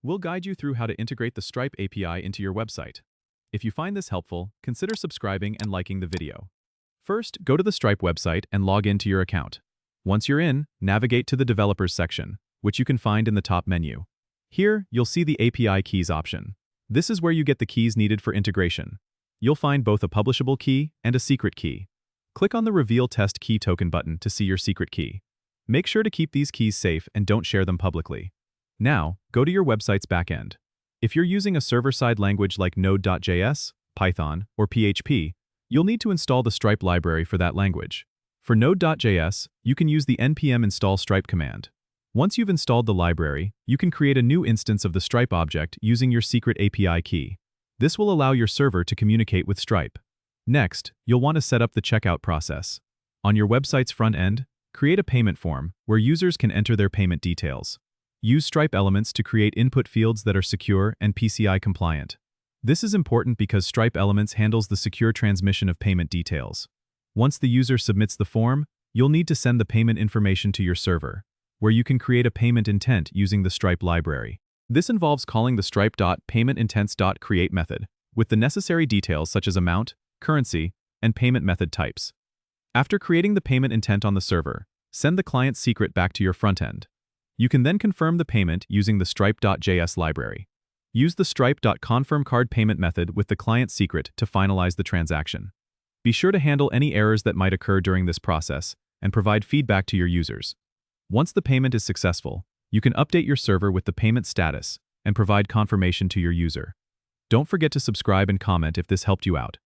We'll guide you through how to integrate the Stripe API into your website. If you find this helpful, consider subscribing and liking the video. First, go to the Stripe website and log into your account. Once you're in, navigate to the Developers section, which you can find in the top menu. Here, you'll see the API keys option. This is where you get the keys needed for integration. You'll find both a publishable key and a secret key. Click on the Reveal Test Key Token button to see your secret key. Make sure to keep these keys safe and don't share them publicly. Now, go to your website's backend. If you're using a server-side language like Node.js, Python, or PHP, you'll need to install the Stripe library for that language. For Node.js, you can use the npm install Stripe command. Once you've installed the library, you can create a new instance of the Stripe object using your secret API key. This will allow your server to communicate with Stripe. Next, you'll want to set up the checkout process. On your website's front end, create a payment form where users can enter their payment details. Use Stripe elements to create input fields that are secure and PCI compliant. This is important because Stripe Elements handles the secure transmission of payment details. Once the user submits the form, you'll need to send the payment information to your server, where you can create a payment intent using the Stripe library. This involves calling the stripe.paymentintents.create method with the necessary details such as amount, currency, and payment method types. After creating the payment intent on the server, send the client secret back to your front end. You can then confirm the payment using the stripe.js library. Use the stripe.confirmCardPayment method with the client secret to finalize the transaction. Be sure to handle any errors that might occur during this process and provide feedback to your users. Once the payment is successful, you can update your server with the payment status and provide confirmation to your user. Don't forget to subscribe and comment if this helped you out.